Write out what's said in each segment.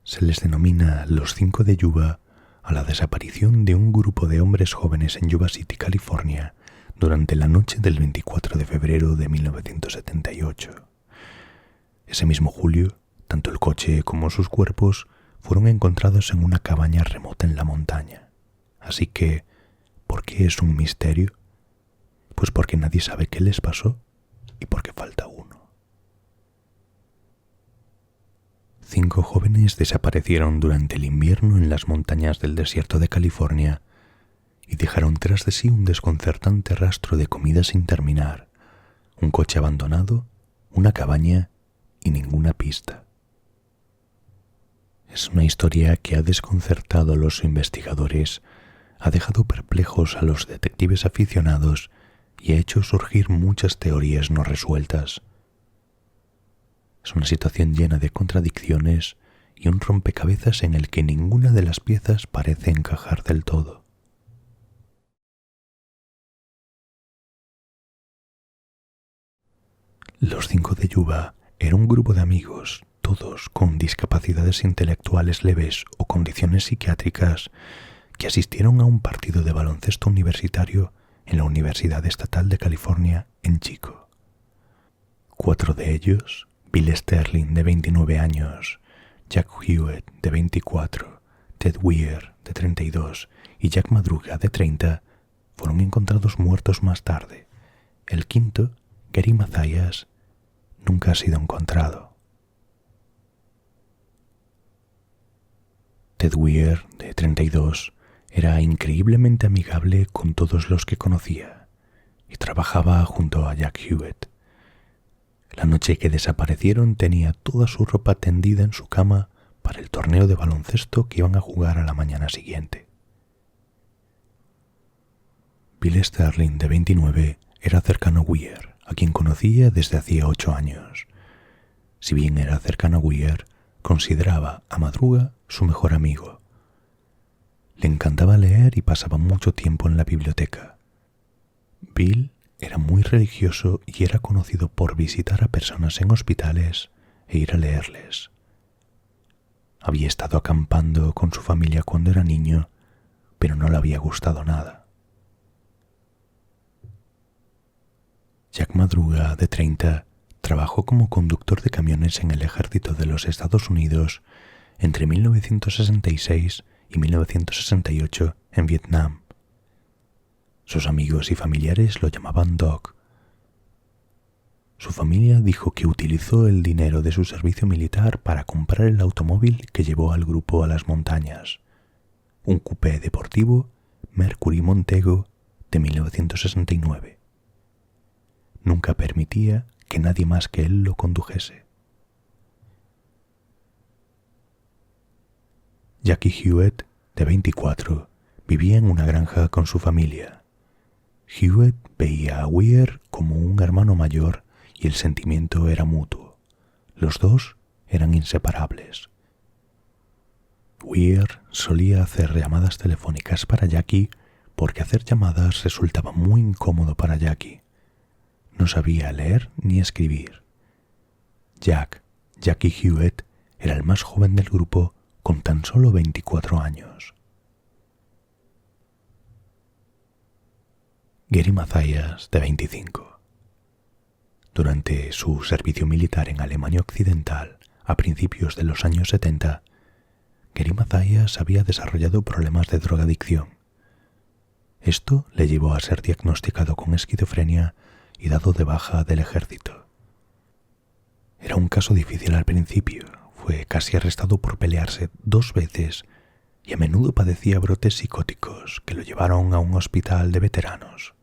Se les denomina los 5 de Yuba a la desaparición de un grupo de hombres jóvenes en Yuba City, California, durante la noche del 24 de febrero de 1978. Ese mismo julio, tanto el coche como sus cuerpos fueron encontrados en una cabaña remota en la montaña. Así que, ¿por qué es un misterio? Pues porque nadie sabe qué les pasó y porque falta uno. 5 jóvenes desaparecieron durante el invierno en las montañas del desierto de California y dejaron tras de sí un desconcertante rastro de comida sin terminar, un coche abandonado, una cabaña y ninguna pista. Es una historia que ha desconcertado a los investigadores, ha dejado perplejos a los detectives aficionados y ha hecho surgir muchas teorías no resueltas. Es una situación llena de contradicciones y un rompecabezas en el que ninguna de las piezas parece encajar del todo. Los 5 de Yuba era un grupo de amigos, todos con discapacidades intelectuales leves o condiciones psiquiátricas, que asistieron a un partido de baloncesto universitario en la Universidad Estatal de California en Chico. 4 de ellos, Bill Sterling, de 29 años, Jack Hewitt, de 24, Ted Weir, de 32, y Jack Madruga, de 30, fueron encontrados muertos más tarde. El quinto, Gary Mathias, nunca ha sido encontrado. Ted Weir, de 32, era increíblemente amigable con todos los que conocía y trabajaba junto a Jack Hewitt. La noche que desaparecieron tenía toda su ropa tendida en su cama para el torneo de baloncesto que iban a jugar a la mañana siguiente. Bill Sterling, de 29, era cercano a Weir, a quien conocía desde hacía 8 años. Si bien era cercano a Weir, consideraba a Madruga su mejor amigo. Le encantaba leer y pasaba mucho tiempo en la biblioteca. Bill era muy religioso y era conocido por visitar a personas en hospitales e ir a leerles. Había estado acampando con su familia cuando era niño, pero no le había gustado nada. Jack Madruga, de 30, trabajó como conductor de camiones en el ejército de los Estados Unidos entre 1966 y 1968 en Vietnam. Sus amigos y familiares lo llamaban Doc. Su familia dijo que utilizó el dinero de su servicio militar para comprar el automóvil que llevó al grupo a las montañas, un coupé deportivo Mercury Montego de 1969. Nunca permitía que nadie más que él lo condujese. Jackie Hewitt, de 24, vivía en una granja con su familia. Hewitt veía a Weir como un hermano mayor y el sentimiento era mutuo. Los dos eran inseparables. Weir solía hacer llamadas telefónicas para Jackie porque hacer llamadas resultaba muy incómodo para Jackie. No sabía leer ni escribir. Jackie Hewitt, era el más joven del grupo con tan solo 24 años. Gary Mathias, de 25. Durante su servicio militar en Alemania Occidental, a principios de los años 70, Gary Mathias había desarrollado problemas de drogadicción. Esto le llevó a ser diagnosticado con esquizofrenia y dado de baja del ejército. Era un caso difícil al principio, fue casi arrestado por pelearse 2 veces y a menudo padecía brotes psicóticos que lo llevaron a un hospital de veteranos.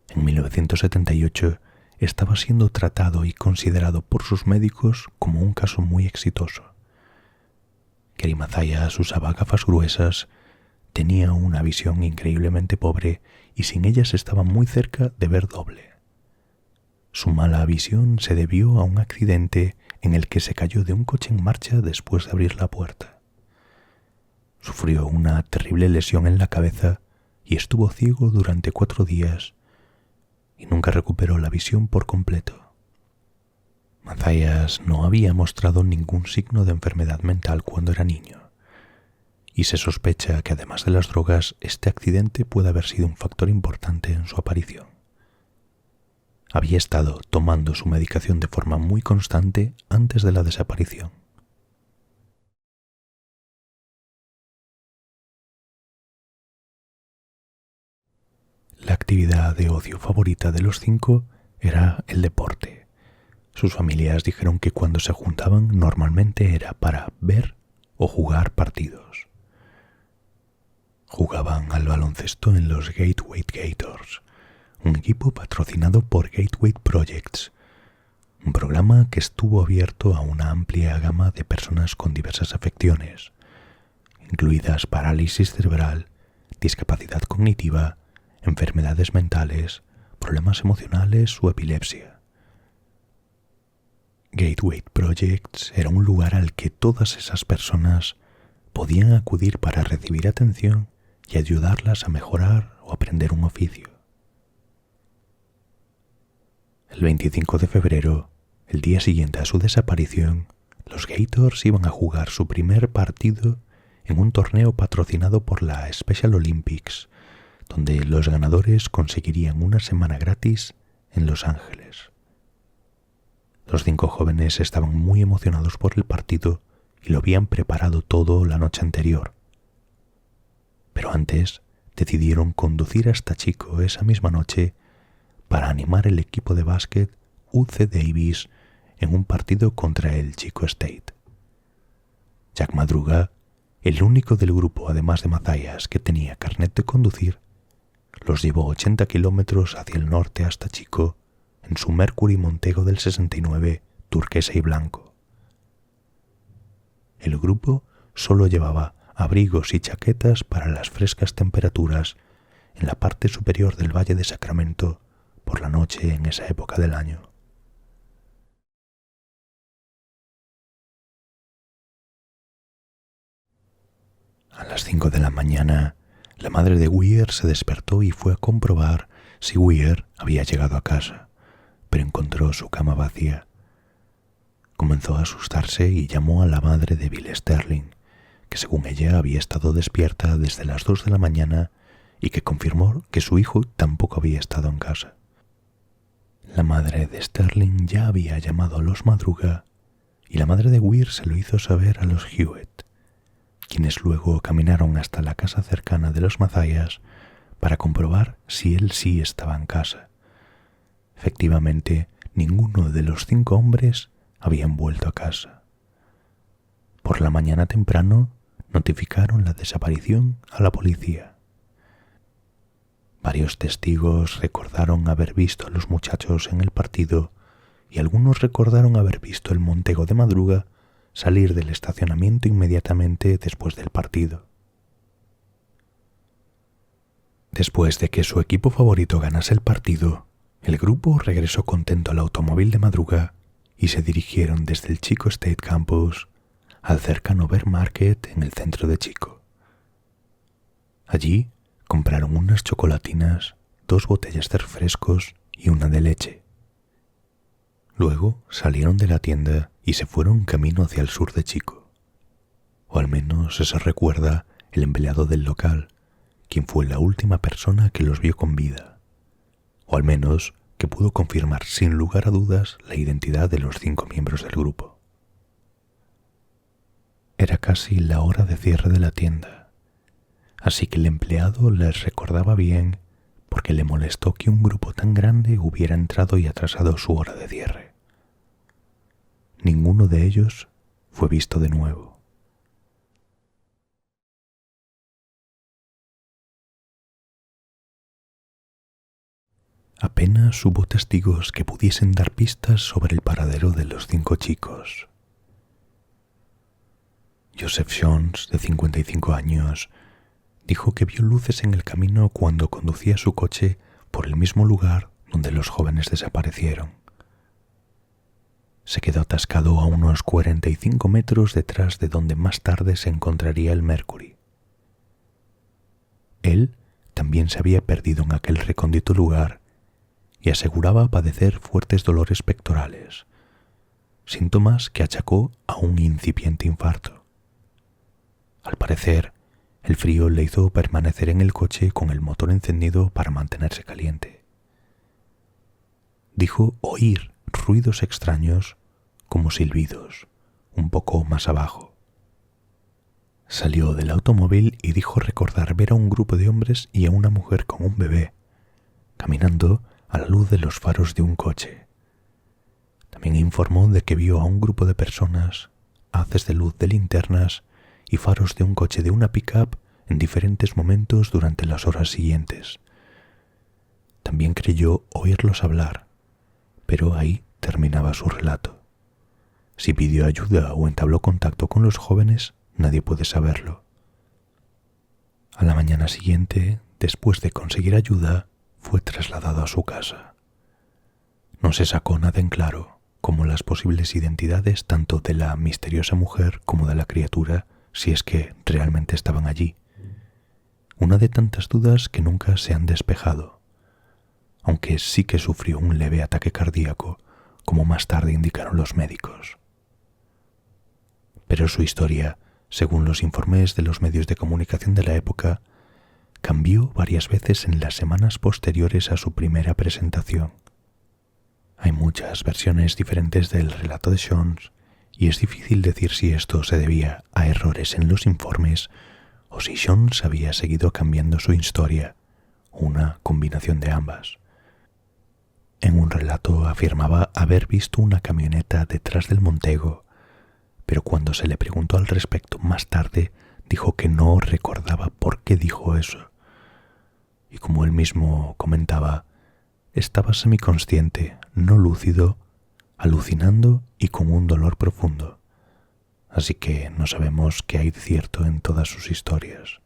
En 1978 estaba siendo tratado y considerado por sus médicos como un caso muy exitoso. Gary Mathias usaba gafas gruesas, tenía una visión increíblemente pobre y sin ellas estaba muy cerca de ver doble. Su mala visión se debió a un accidente en el que se cayó de un coche en marcha después de abrir la puerta. Sufrió una terrible lesión en la cabeza y estuvo ciego durante 4 días y nunca recuperó la visión por completo. Matthias no había mostrado ningún signo de enfermedad mental cuando era niño, y se sospecha que además de las drogas, este accidente puede haber sido un factor importante en su aparición. Había estado tomando su medicación de forma muy constante antes de la desaparición. La actividad de ocio favorita de los 5 era el deporte. Sus familias dijeron que cuando se juntaban normalmente era para ver o jugar partidos. Jugaban al baloncesto en los Gateway Gators, un equipo patrocinado por Gateway Projects, un programa que estuvo abierto a una amplia gama de personas con diversas afecciones, incluidas parálisis cerebral, discapacidad cognitiva, enfermedades mentales, problemas emocionales o epilepsia. Gateway Projects era un lugar al que todas esas personas podían acudir para recibir atención y ayudarlas a mejorar o aprender un oficio. El 25 de febrero, el día siguiente a su desaparición, los Gators iban a jugar su primer partido en un torneo patrocinado por la Special Olympics, donde los ganadores conseguirían una semana gratis en Los Ángeles. Los 5 jóvenes estaban muy emocionados por el partido y lo habían preparado todo la noche anterior. Pero antes decidieron conducir hasta Chico esa misma noche para animar el equipo de básquet UC Davis en un partido contra el Chico State. Jack Madruga, el único del grupo además de Matthias que tenía carnet de conducir, los llevó 80 kilómetros hacia el norte hasta Chico en su Mercury Montego del 69 turquesa y blanco. El grupo solo llevaba abrigos y chaquetas para las frescas temperaturas en la parte superior del Valle de Sacramento por la noche en esa época del año. A las 5 de la mañana, la madre de Weir se despertó y fue a comprobar si Weir había llegado a casa, pero encontró su cama vacía. Comenzó a asustarse y llamó a la madre de Bill Sterling, que según ella había estado despierta desde las 2 de la mañana y que confirmó que su hijo tampoco había estado en casa. La madre de Sterling ya había llamado a los Madruga y la madre de Weir se lo hizo saber a los Hewitt, quienes luego caminaron hasta la casa cercana de los Matthias para comprobar si él sí estaba en casa. Efectivamente, ninguno de los 5 hombres habían vuelto a casa. Por la mañana temprano notificaron la desaparición a la policía. Varios testigos recordaron haber visto a los muchachos en el partido y algunos recordaron haber visto el Montego de Madruga salir del estacionamiento inmediatamente después del partido. Después de que su equipo favorito ganase el partido, el grupo regresó contento al automóvil de Madruga y se dirigieron desde el Chico State Campus al cercano Bear Market en el centro de Chico. Allí compraron unas chocolatinas, 2 botellas de refrescos y una de leche. Luego salieron de la tienda y se fueron camino hacia el sur de Chico. O al menos eso recuerda el empleado del local, quien fue la última persona que los vio con vida. O al menos que pudo confirmar sin lugar a dudas la identidad de los 5 miembros del grupo. Era casi la hora de cierre de la tienda, así que el empleado les recordaba bien porque le molestó que un grupo tan grande hubiera entrado y atrasado su hora de cierre. Ninguno de ellos fue visto de nuevo. Apenas hubo testigos que pudiesen dar pistas sobre el paradero de los 5 chicos. Joseph Jones, de 55 años, dijo que vio luces en el camino cuando conducía su coche por el mismo lugar donde los jóvenes desaparecieron. Se quedó atascado a unos 45 metros detrás de donde más tarde se encontraría el Mercury. Él también se había perdido en aquel recóndito lugar y aseguraba padecer fuertes dolores pectorales, síntomas que achacó a un incipiente infarto. Al parecer, el frío le hizo permanecer en el coche con el motor encendido para mantenerse caliente. Dijo oír ruidos extraños como silbidos, un poco más abajo. Salió del automóvil y dijo recordar ver a un grupo de hombres y a una mujer con un bebé, caminando a la luz de los faros de un coche. También informó de que vio a un grupo de personas, haces de luz de linternas y faros de un coche de una pick-up en diferentes momentos durante las horas siguientes. También creyó oírlos hablar, pero ahí terminaba su relato. Si pidió ayuda o entabló contacto con los jóvenes, nadie puede saberlo. A la mañana siguiente, después de conseguir ayuda, fue trasladado a su casa. No se sacó nada en claro, como las posibles identidades tanto de la misteriosa mujer como de la criatura, si es que realmente estaban allí. Una de tantas dudas que nunca se han despejado, aunque sí que sufrió un leve ataque cardíaco, como más tarde indicaron los médicos. Pero su historia, según los informes de los medios de comunicación de la época, cambió varias veces en las semanas posteriores a su primera presentación. Hay muchas versiones diferentes del relato de Jones y es difícil decir si esto se debía a errores en los informes o si Jones había seguido cambiando su historia, una combinación de ambas. En un relato afirmaba haber visto una camioneta detrás del Montego, pero cuando se le preguntó al respecto más tarde, dijo que no recordaba por qué dijo eso. Y como él mismo comentaba, estaba semiconsciente, no lúcido, alucinando y con un dolor profundo. Así que no sabemos qué hay de cierto en todas sus historias.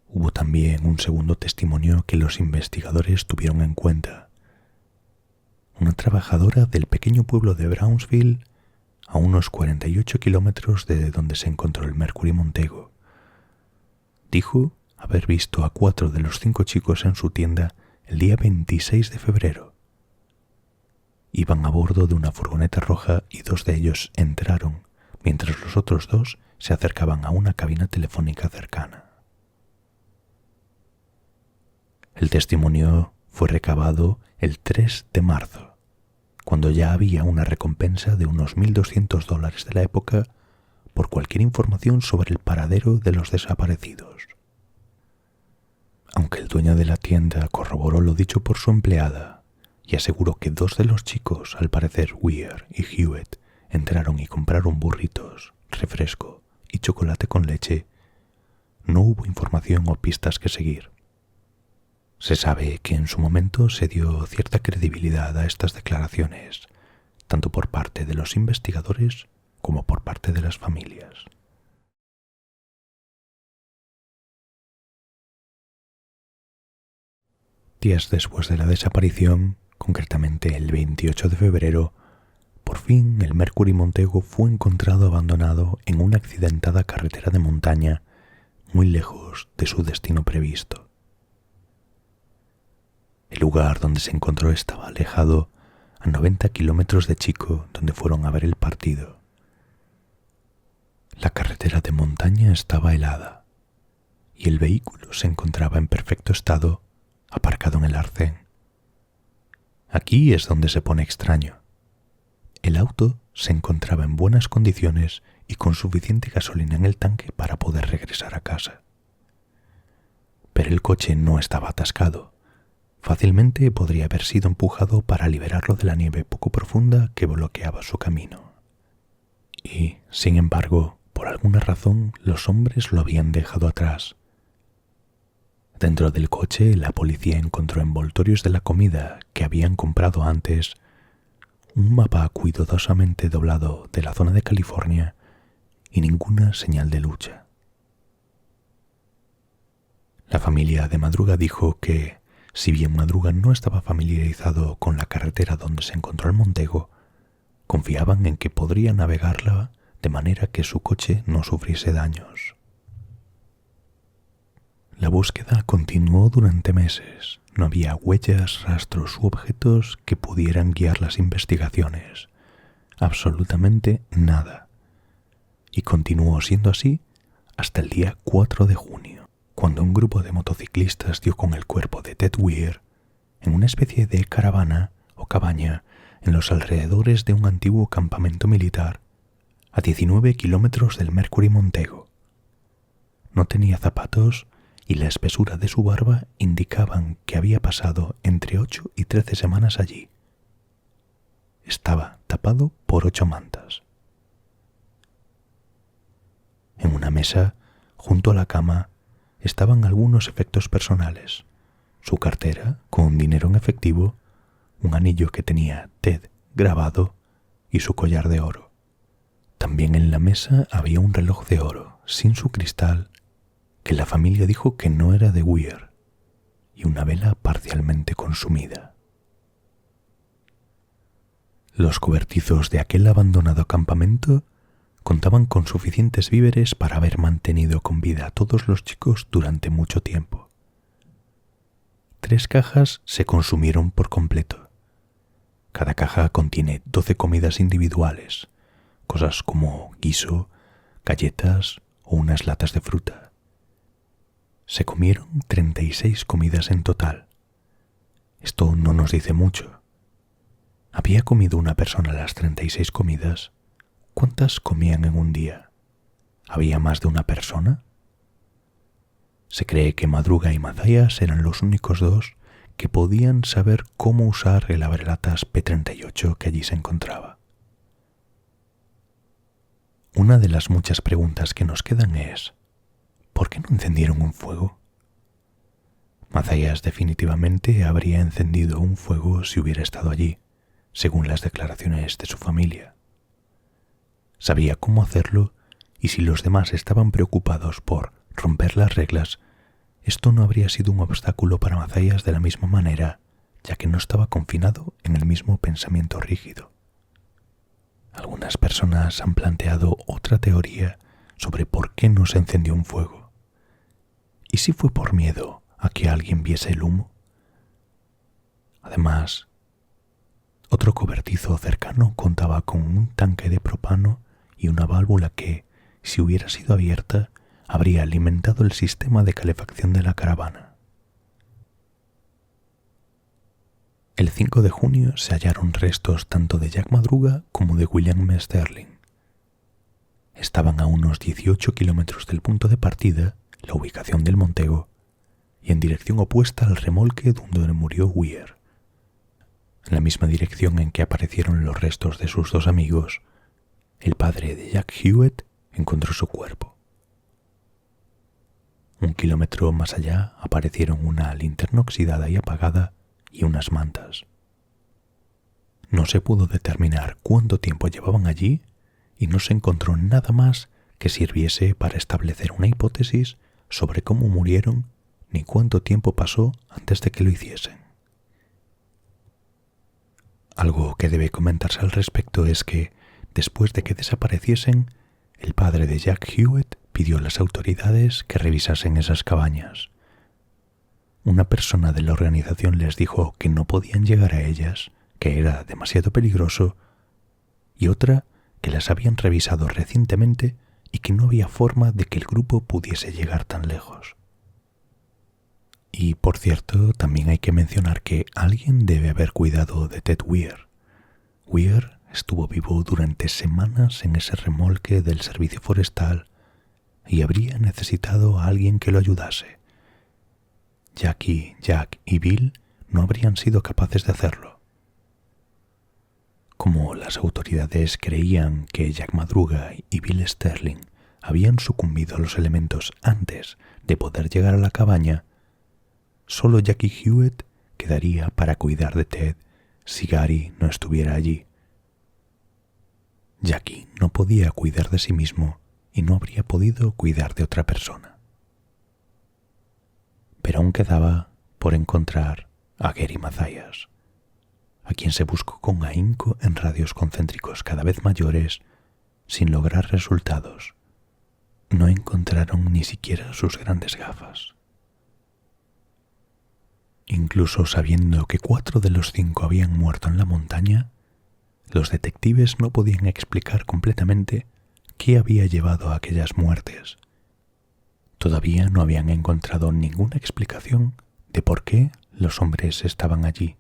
Hubo también un segundo testimonio que los investigadores tuvieron en cuenta. Una trabajadora del pequeño pueblo de Brownsville, a unos 48 kilómetros de donde se encontró el Mercury Montego, dijo haber visto a 4 de los 5 chicos en su tienda el día 26 de febrero. Iban a bordo de una furgoneta roja y 2 de ellos entraron, mientras los otros 2 se acercaban a una cabina telefónica cercana. El testimonio fue recabado el 3 de marzo, cuando ya había una recompensa de unos $1.200 de la época por cualquier información sobre el paradero de los desaparecidos. Aunque el dueño de la tienda corroboró lo dicho por su empleada y aseguró que 2 de los chicos, al parecer Weir y Hewitt, entraron y compraron burritos, refresco y chocolate con leche, no hubo información o pistas que seguir. Se sabe que en su momento se dio cierta credibilidad a estas declaraciones, tanto por parte de los investigadores como por parte de las familias. Días después de la desaparición, concretamente el 28 de febrero, por fin el Mercury Montego fue encontrado abandonado en una accidentada carretera de montaña muy lejos de su destino previsto. El lugar donde se encontró estaba alejado a 90 kilómetros de Chico, donde fueron a ver el partido. La carretera de montaña estaba helada y el vehículo se encontraba en perfecto estado, aparcado en el arcén. Aquí es donde se pone extraño. El auto se encontraba en buenas condiciones y con suficiente gasolina en el tanque para poder regresar a casa. Pero el coche no estaba atascado. Fácilmente podría haber sido empujado para liberarlo de la nieve poco profunda que bloqueaba su camino. Y, sin embargo, por alguna razón, los hombres lo habían dejado atrás. Dentro del coche, la policía encontró envoltorios de la comida que habían comprado antes, un mapa cuidadosamente doblado de la zona de California y ninguna señal de lucha. La familia de Madruga dijo que, si bien Madruga no estaba familiarizado con la carretera donde se encontró el Montego, confiaban en que podría navegarla de manera que su coche no sufriese daños. La búsqueda continuó durante meses. No había huellas, rastros u objetos que pudieran guiar las investigaciones. Absolutamente nada. Y continuó siendo así hasta el día 4 de junio, cuando un grupo de motociclistas dio con el cuerpo de Ted Weir en una especie de caravana o cabaña en los alrededores de un antiguo campamento militar a 19 kilómetros del Mercury Montego. No tenía zapatos y la espesura de su barba indicaban que había pasado entre 8 y 13 semanas allí. Estaba tapado por 8 mantas. En una mesa, junto a la cama, estaban algunos efectos personales: su cartera con dinero en efectivo, un anillo que tenía Ted grabado y su collar de oro. También en la mesa había un reloj de oro, sin su cristal, que la familia dijo que no era de Weir, y una vela parcialmente consumida. Los cobertizos de aquel abandonado campamento contaban con suficientes víveres para haber mantenido con vida a todos los chicos durante mucho tiempo. 3 cajas se consumieron por completo. Cada caja contiene 12 comidas individuales, cosas como guiso, galletas o unas latas de fruta. Se comieron 36 comidas en total. Esto no nos dice mucho. ¿Había comido una persona las 36 comidas? ¿Cuántas comían en un día? ¿Había más de una persona? Se cree que Madruga y Mathias eran los únicos dos que podían saber cómo usar el abrelatas P-38 que allí se encontraba. Una de las muchas preguntas que nos quedan es: ¿por qué no encendieron un fuego? Mathias definitivamente habría encendido un fuego si hubiera estado allí, según las declaraciones de su familia. Sabía cómo hacerlo, y si los demás estaban preocupados por romper las reglas, esto no habría sido un obstáculo para Mathias de la misma manera, ya que no estaba confinado en el mismo pensamiento rígido. Algunas personas han planteado otra teoría sobre por qué no se encendió un fuego. ¿Y si fue por miedo a que alguien viese el humo? Además, otro cobertizo cercano contaba con un tanque de propano y una válvula que, si hubiera sido abierta, habría alimentado el sistema de calefacción de la caravana. El 5 de junio se hallaron restos tanto de Jack Madruga como de William Sterling. Estaban a unos 18 kilómetros del punto de partida, la ubicación del Montego, y en dirección opuesta al remolque donde murió Weir. En la misma dirección en que aparecieron los restos de sus 2 amigos, el padre de Jack Hewitt encontró su cuerpo. 1 kilómetro más allá aparecieron una linterna oxidada y apagada y unas mantas. No se pudo determinar cuánto tiempo llevaban allí y no se encontró nada más que sirviese para establecer una hipótesis sobre cómo murieron ni cuánto tiempo pasó antes de que lo hiciesen. Algo que debe comentarse al respecto es que, después de que desapareciesen, el padre de Jack Hewitt pidió a las autoridades que revisasen esas cabañas. Una persona de la organización les dijo que no podían llegar a ellas, que era demasiado peligroso, y otra que las habían revisado recientemente y que no había forma de que el grupo pudiese llegar tan lejos. Y, por cierto, también hay que mencionar que alguien debe haber cuidado de Ted Weir. Weir estuvo vivo durante semanas en ese remolque del servicio forestal y habría necesitado a alguien que lo ayudase. Jackie, Jack y Bill no habrían sido capaces de hacerlo. Como las autoridades creían que Jack Madruga y Bill Sterling habían sucumbido a los elementos antes de poder llegar a la cabaña, solo Jackie Hewitt quedaría para cuidar de Ted si Gary no estuviera allí. Jackie no podía cuidar de sí mismo y no habría podido cuidar de otra persona. Pero aún quedaba por encontrar a Gary Mathias, a quien se buscó con ahínco en radios concéntricos cada vez mayores sin lograr resultados. No encontraron ni siquiera sus grandes gafas. Incluso sabiendo que 4 de los 5 habían muerto en la montaña, los detectives no podían explicar completamente qué había llevado a aquellas muertes. Todavía no habían encontrado ninguna explicación de por qué los hombres estaban allí.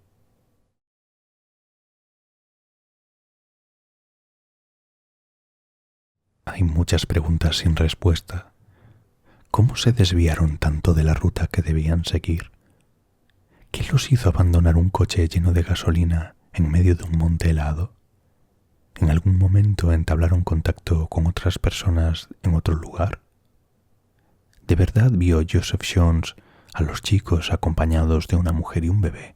Hay muchas preguntas sin respuesta. ¿Cómo se desviaron tanto de la ruta que debían seguir? ¿Qué los hizo abandonar un coche lleno de gasolina en medio de un monte helado? ¿En algún momento entablaron contacto con otras personas en otro lugar? ¿De verdad vio Joseph Jones a los chicos acompañados de una mujer y un bebé?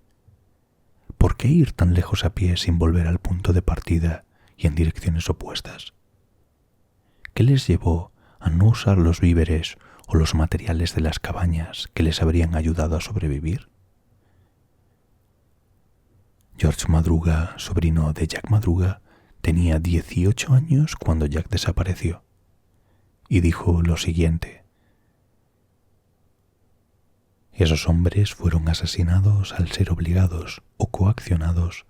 ¿Por qué ir tan lejos a pie sin volver al punto de partida y en direcciones opuestas? ¿Qué les llevó a no usar los víveres o los materiales de las cabañas que les habrían ayudado a sobrevivir? George Madruga, sobrino de Jack Madruga, tenía 18 años cuando Jack desapareció y dijo lo siguiente: esos hombres fueron asesinados al ser obligados o coaccionados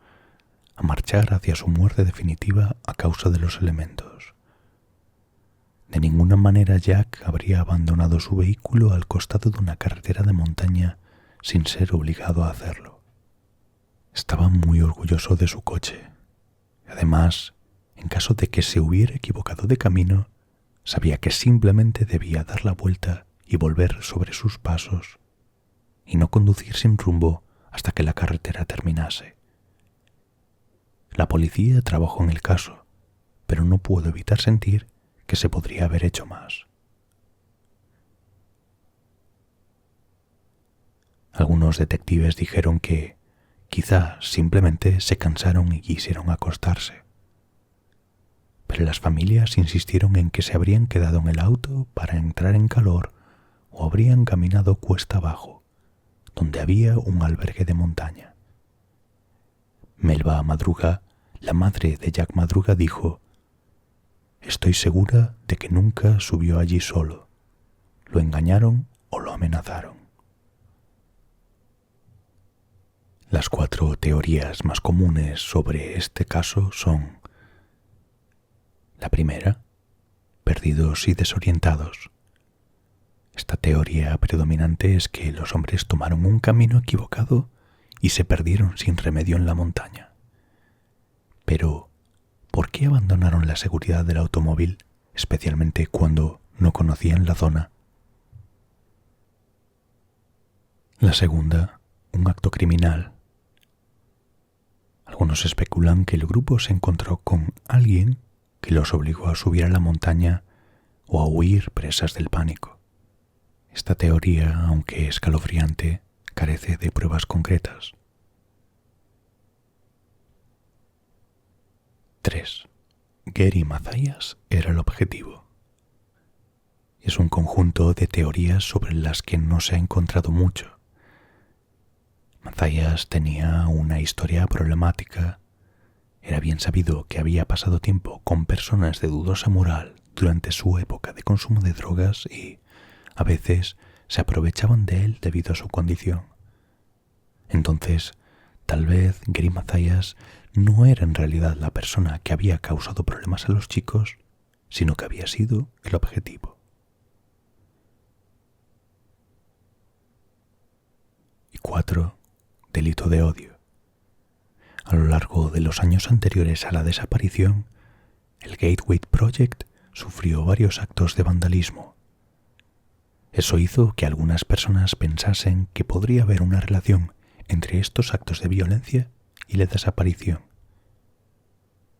a marchar hacia su muerte definitiva a causa de los elementos. De ninguna manera Jack habría abandonado su vehículo al costado de una carretera de montaña sin ser obligado a hacerlo. Estaba muy orgulloso de su coche. Además, en caso de que se hubiera equivocado de camino, sabía que simplemente debía dar la vuelta y volver sobre sus pasos, y no conducir sin rumbo hasta que la carretera terminase. La policía trabajó en el caso, pero no pudo evitar sentir que se podría haber hecho más. Algunos detectives dijeron que quizá simplemente se cansaron y quisieron acostarse. Pero las familias insistieron en que se habrían quedado en el auto para entrar en calor o habrían caminado cuesta abajo, donde había un albergue de montaña. Melba Madruga, la madre de Jack Madruga, dijo: estoy segura de que nunca subió allí solo. Lo engañaron o lo amenazaron. Las 4 teorías más comunes sobre este caso son: la primera, perdidos y desorientados. Esta teoría predominante es que los hombres tomaron un camino equivocado y se perdieron sin remedio en la montaña. Pero, ¿por qué abandonaron la seguridad del automóvil, especialmente cuando no conocían la zona? La segunda, un acto criminal. Algunos especulan que el grupo se encontró con alguien que los obligó a subir a la montaña o a huir presas del pánico. Esta teoría, aunque escalofriante, carece de pruebas concretas. 3. Gary Mathias era el objetivo. Es un conjunto de teorías sobre las que no se ha encontrado mucho. Mathias tenía una historia problemática. Era bien sabido que había pasado tiempo con personas de dudosa moral durante su época de consumo de drogas y, a veces, se aprovechaban de él debido a su condición. Entonces, tal vez Gary Mathias no era en realidad la persona que había causado problemas a los chicos, sino que había sido el objetivo. Y 4. Delito de odio. A lo largo de los años anteriores a la desaparición, el Gateway Project sufrió varios actos de vandalismo. Eso hizo que algunas personas pensasen que podría haber una relación entre estos actos de violencia y la desaparición.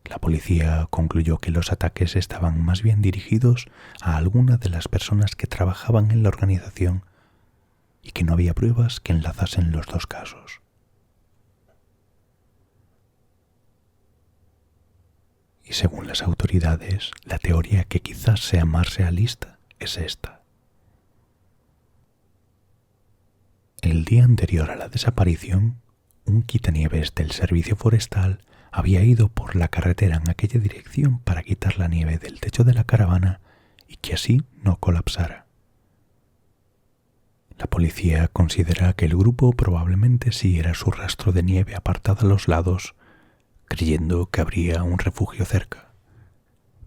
La policía concluyó que los ataques estaban más bien dirigidos a alguna de las personas que trabajaban en la organización y que no había pruebas que enlazasen los dos casos. Y según las autoridades, la teoría que quizás sea más realista es esta. El día anterior a la desaparición, un quitanieves del servicio forestal había ido por la carretera en aquella dirección para quitar la nieve del techo de la caravana y que así no colapsara. La policía considera que el grupo probablemente siguiera su rastro de nieve apartada a los lados, creyendo que habría un refugio cerca.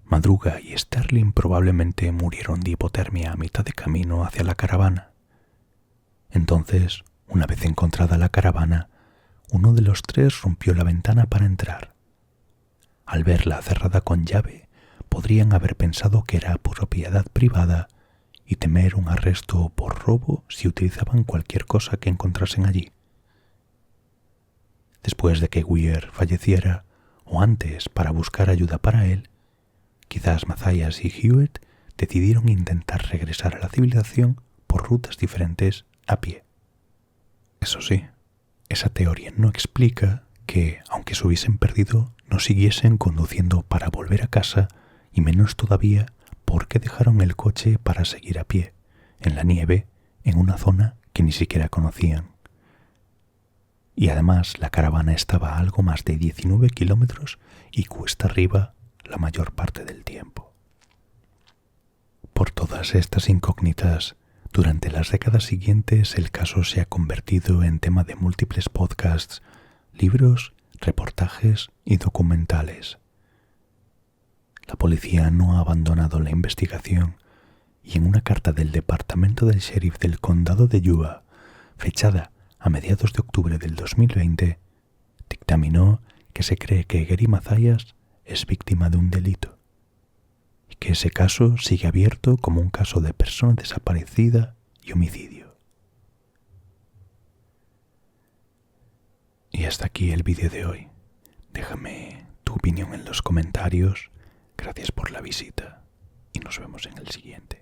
Madruga y Sterling probablemente murieron de hipotermia a mitad de camino hacia la caravana. Entonces, una vez encontrada la caravana, uno de los tres rompió la ventana para entrar. Al verla cerrada con llave, podrían haber pensado que era propiedad privada y temer un arresto por robo si utilizaban cualquier cosa que encontrasen allí. Después de que Weir falleciera, o antes para buscar ayuda para él, quizás Mathias y Hewitt decidieron intentar regresar a la civilización por rutas diferentes a pie. Eso sí, esa teoría no explica que, aunque se hubiesen perdido, no siguiesen conduciendo para volver a casa, y menos todavía por qué dejaron el coche para seguir a pie, en la nieve, en una zona que ni siquiera conocían. Y además la caravana estaba a algo más de 19 kilómetros y cuesta arriba la mayor parte del tiempo. Por todas estas incógnitas, durante las décadas siguientes el caso se ha convertido en tema de múltiples podcasts, libros, reportajes y documentales. La policía no ha abandonado la investigación y en una carta del departamento del sheriff del condado de Yuba, fechada a mediados de octubre del 2020, dictaminó que se cree que Gary Mathias es víctima de un delito y que ese caso sigue abierto como un caso de persona desaparecida y homicidio. Y hasta aquí el vídeo de hoy. Déjame tu opinión en los comentarios. Gracias por la visita y nos vemos en el siguiente.